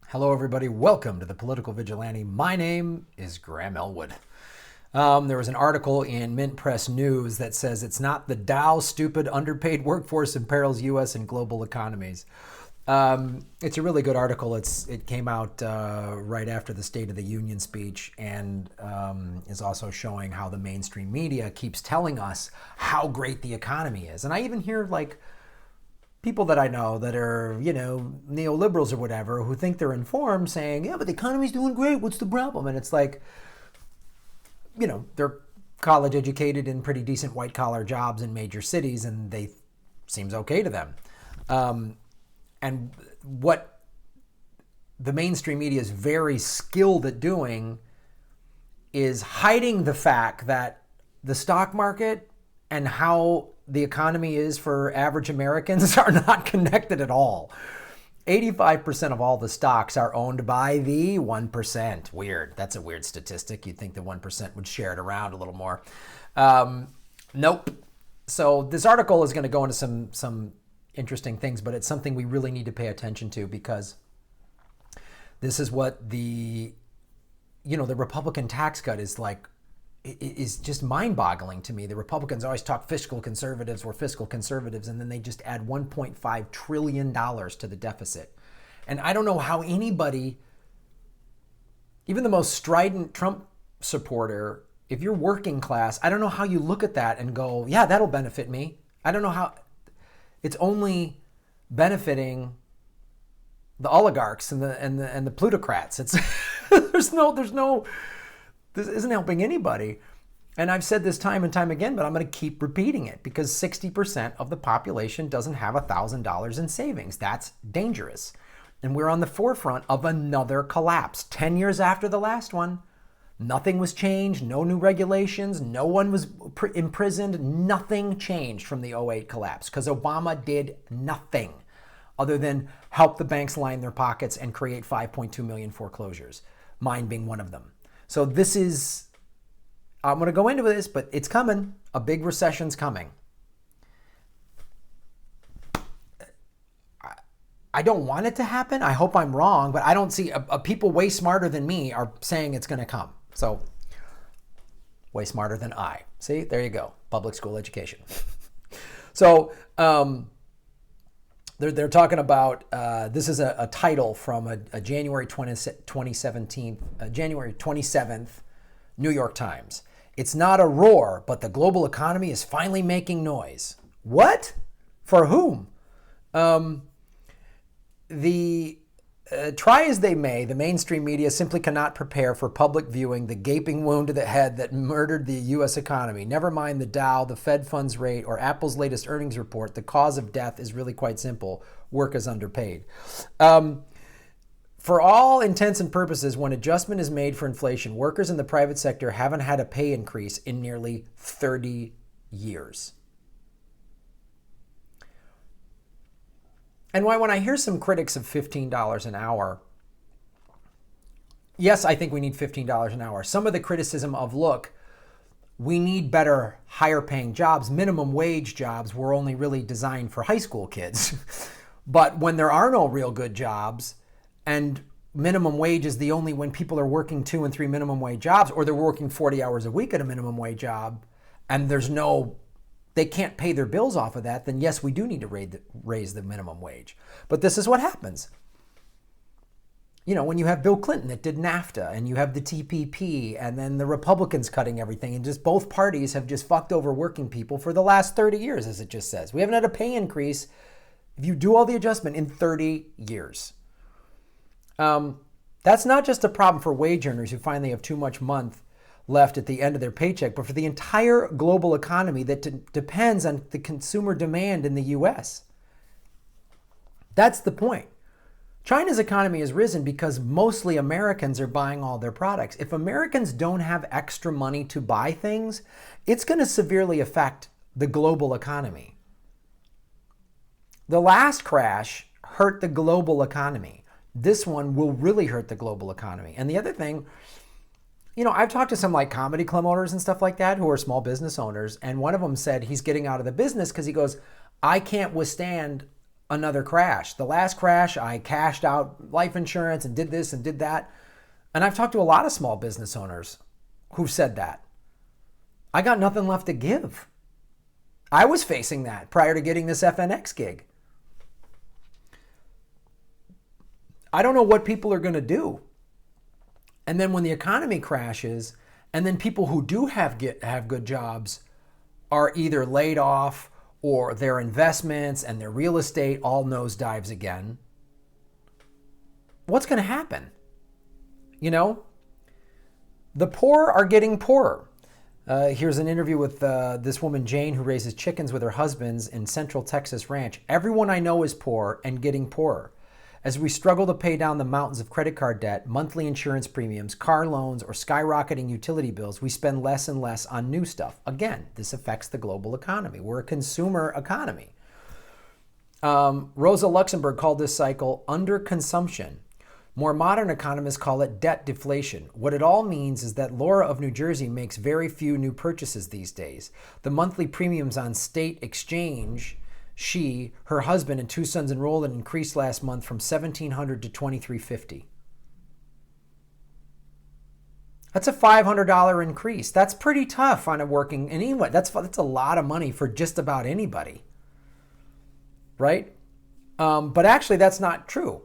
Hello, everybody. Welcome to the Political Vigilante. My name is Graham Elwood. There was an article in Mint Press News that says it's not the Dow stupid underpaid workforce imperils U.S. and global economies. It's a really good article. It came out right after the State of the Union speech and is also showing how the mainstream media keeps telling us how great the economy is. And I even hear people that I know that are, neoliberals or whatever, who think they're informed saying, yeah, but the economy's doing great. What's the problem? And it's like, they're college educated in pretty decent white collar jobs in major cities and they seems okay to them. And what the mainstream media is very skilled at doing is hiding the fact that the stock market and how the economy is for average Americans are not connected at all. 85% of all the stocks are owned by the 1%. Weird. That's a weird statistic. You'd think the 1% would share it around a little more. Nope. So this article is going to go into some interesting things, but it's something we really need to pay attention to because this is what the Republican tax cut is like. It is just mind-boggling to me. The Republicans always talk fiscal conservatives, and then they just add $1.5 trillion to the deficit. And I don't know how anybody, even the most strident Trump supporter, if you're working class, I don't know how you look at that and go, yeah, that'll benefit me. I don't know how. It's only benefiting the oligarchs and the plutocrats. It's this isn't helping anybody. And I've said this time and time again, but I'm going to keep repeating it because 60% of the population doesn't have $1,000 in savings. That's dangerous. And we're on the forefront of another collapse. 10 years after the last one, nothing was changed, no new regulations, no one was imprisoned, nothing changed from the '08 collapse because Obama did nothing other than help the banks line their pockets and create 5.2 million foreclosures, mine being one of them. So I'm going to go into this, but it's coming. A big recession's coming. I don't want it to happen. I hope I'm wrong, but I don't see people way smarter than me are saying it's going to come. So way smarter than I. See, there you go. Public school education. So they're talking about, this is a title from a January 27th New York Times. It's not a roar, but the global economy is finally making noise. What? For whom? Try as they may, the mainstream media simply cannot prepare for public viewing the gaping wound to the head that murdered the U.S. economy. Never mind the Dow, the Fed funds rate, or Apple's latest earnings report. The cause of death is really quite simple. Work is underpaid. For all intents and purposes, when adjustment is made for inflation, workers in the private sector haven't had a pay increase in nearly 30 years. And why, when I hear some critics of $15 an hour, yes, I think we need $15 an hour. Some of the criticism of, look, we need better, higher paying jobs. Minimum wage jobs were only really designed for high school kids. But when there are no real good jobs and minimum wage is the only when people are working 2 and 3 minimum wage jobs, or they're working 40 hours a week at a minimum wage job and they can't pay their bills off of that, then yes, we do need to raise the minimum wage. But this is what happens. When you have Bill Clinton that did NAFTA and you have the TPP and then the Republicans cutting everything and just both parties have just fucked over working people for the last 30 years, as it just says. We haven't had a pay increase, if you do all the adjustment, in 30 years. That's not just a problem for wage earners who finally have too much month left at the end of their paycheck, but for the entire global economy that depends on the consumer demand in the U.S. That's the point. China's economy has risen because mostly Americans are buying all their products. If Americans don't have extra money to buy things, it's going to severely affect the global economy. The last crash hurt the global economy. This one will really hurt the global economy. And the other thing, I've talked to some comedy club owners and stuff like that who are small business owners. And one of them said he's getting out of the business because he goes, I can't withstand another crash. The last crash, I cashed out life insurance and did this and did that. And I've talked to a lot of small business owners who've said that. I got nothing left to give. I was facing that prior to getting this FNX gig. I don't know what people are going to do. And then when the economy crashes, and then people who do have good jobs are either laid off or their investments and their real estate all nosedives again, what's going to happen? You know, the poor are getting poorer. Here's an interview with this woman, Jane, who raises chickens with her husbands in Central Texas ranch. Everyone I know is poor and getting poorer. As we struggle to pay down the mountains of credit card debt, monthly insurance premiums, car loans, or skyrocketing utility bills, we spend less and less on new stuff. Again, this affects the global economy. We're a consumer economy. Rosa Luxemburg called this cycle underconsumption. More modern economists call it debt deflation. What it all means is that Laura of New Jersey makes very few new purchases these days. The monthly premiums on state exchange, she, her husband, and 2 sons enrolled in increased last month from $1,700 to $2,350. That's a $500 increase. That's pretty tough on a working, and anyway, that's a lot of money for just about anybody, right? But actually, that's not true.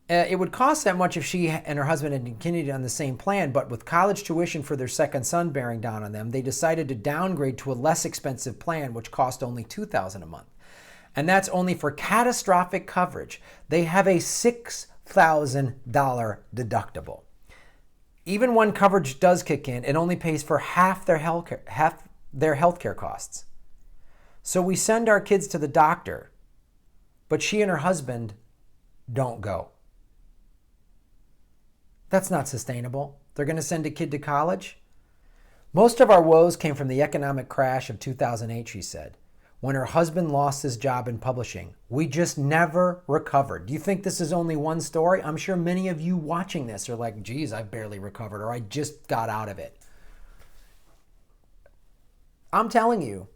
It would cost that much if she and her husband had continued on the same plan, but with college tuition for their second son bearing down on them, they decided to downgrade to a less expensive plan, which cost only $2,000 a month. And that's only for catastrophic coverage. They have a $6,000 deductible. Even when coverage does kick in, it only pays for half their healthcare costs. So we send our kids to the doctor, but she and her husband don't go. That's not sustainable. They're going to send a kid to college? Most of our woes came from the economic crash of 2008, she said, when her husband lost his job in publishing. We just never recovered. Do you think this is only one story? I'm sure many of you watching this are like, geez, I barely recovered, or I just got out of it. I'm telling you,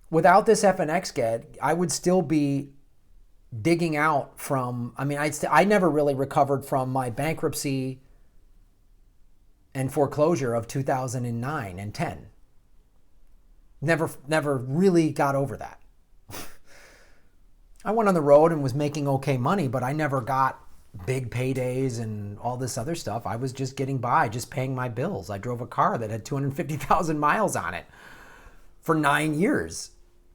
without this FNX gig, I would still be digging out from, I never really recovered from my bankruptcy and foreclosure of 2009 and 10. Never really got over that. I went on the road and was making okay money, but I never got big paydays and all this other stuff. I was just getting by, just paying my bills. I drove a car that had 250,000 miles on it for 9 years.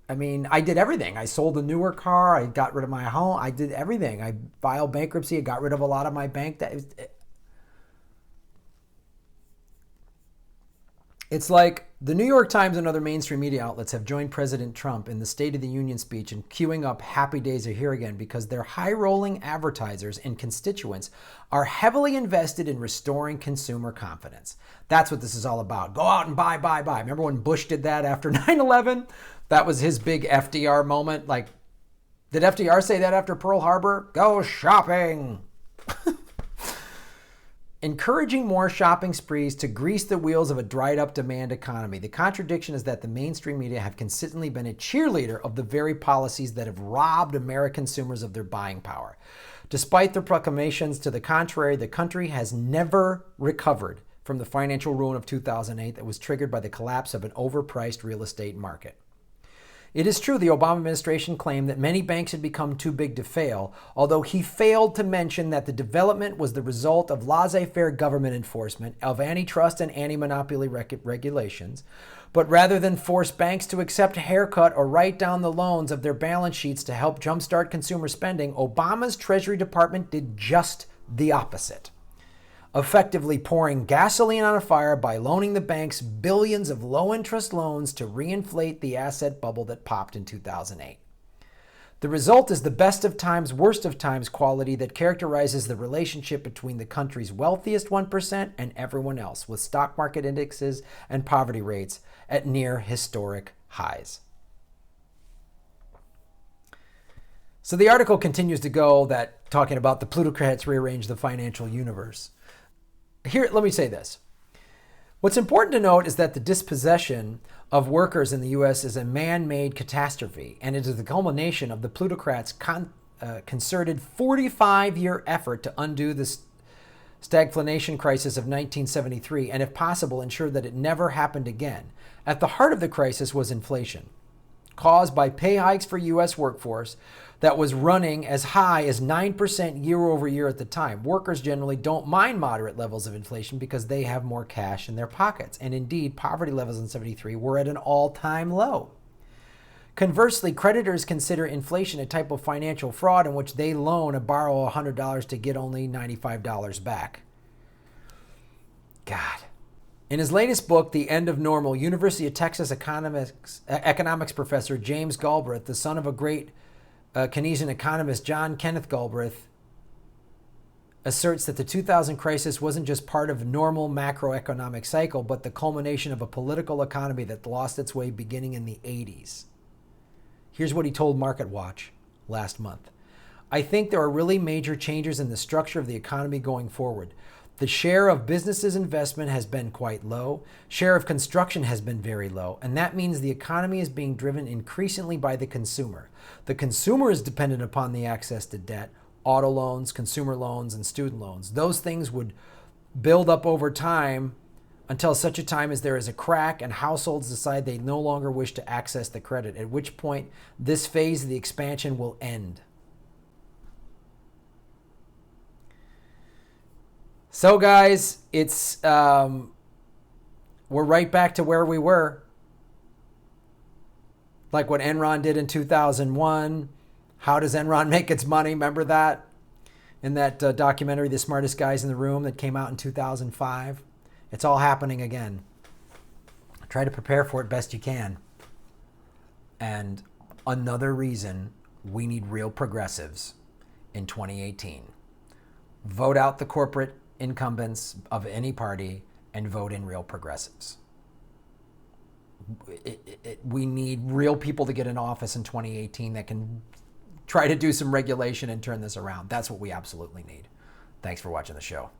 I did everything. I sold a newer car. I got rid of my home. I did everything. I filed bankruptcy. I got rid of a lot of my bank debt. It's like the New York Times and other mainstream media outlets have joined President Trump in the State of the Union speech and queuing up happy days are here again because their high-rolling advertisers and constituents are heavily invested in restoring consumer confidence. That's what this is all about. Go out and buy. Remember when Bush did that after 9/11? That was his big FDR moment. Like, did FDR say that after Pearl Harbor? Go shopping. Encouraging more shopping sprees to grease the wheels of a dried up demand economy. The contradiction is that the mainstream media have consistently been a cheerleader of the very policies that have robbed American consumers of their buying power. Despite their proclamations to the contrary, the country has never recovered from the financial ruin of 2008 that was triggered by the collapse of an overpriced real estate market. It is true the Obama administration claimed that many banks had become too big to fail, although he failed to mention that the development was the result of laissez-faire government enforcement of antitrust and anti-monopoly regulations. But rather than force banks to accept a haircut or write down the loans of their balance sheets to help jumpstart consumer spending, Obama's Treasury Department did just the opposite, effectively pouring gasoline on a fire by loaning the banks billions of low-interest loans to reinflate the asset bubble that popped in 2008. The result is the best of times, worst of times quality that characterizes the relationship between the country's wealthiest 1% and everyone else, with stock market indexes and poverty rates at near historic highs. So the article continues to go that talking about the plutocrats rearrange the financial universe. Here, let me say this. What's important to note is that the dispossession of workers in the U.S. is a man-made catastrophe, and it is the culmination of the plutocrats' concerted 45-year effort to undo the stagflation crisis of 1973 and, if possible, ensure that it never happened again. At the heart of the crisis was inflation, caused by pay hikes for U.S. workforce that was running as high as 9% year over year at the time. Workers generally don't mind moderate levels of inflation because they have more cash in their pockets. And indeed, poverty levels in 73 were at an all-time low. Conversely, creditors consider inflation a type of financial fraud in which they loan or borrow $100 to get only $95 back. God. In his latest book, The End of Normal, University of Texas economics professor James Galbraith, the son of a great Keynesian economist John Kenneth Galbraith, asserts that the 2000 crisis wasn't just part of a normal macroeconomic cycle, but the culmination of a political economy that lost its way beginning in the 80s. Here's what he told MarketWatch last month. I think there are really major changes in the structure of the economy going forward. The share of businesses' investment has been quite low. Share of construction has been very low. And that means the economy is being driven increasingly by the consumer. The consumer is dependent upon the access to debt, auto loans, consumer loans, and student loans. Those things would build up over time until such a time as there is a crack and households decide they no longer wish to access the credit, at which point this phase of the expansion will end. So guys, it's we're right back to where we were. Like what Enron did in 2001. How does Enron make its money? Remember that? In that documentary, The Smartest Guys in the Room, that came out in 2005. It's all happening again. Try to prepare for it best you can. And another reason we need real progressives in 2018. Vote out the corporate incumbents of any party and vote in real progressives. We need real people to get in office in 2018 that can try to do some regulation and turn this around. That's what we absolutely need. Thanks for watching the show.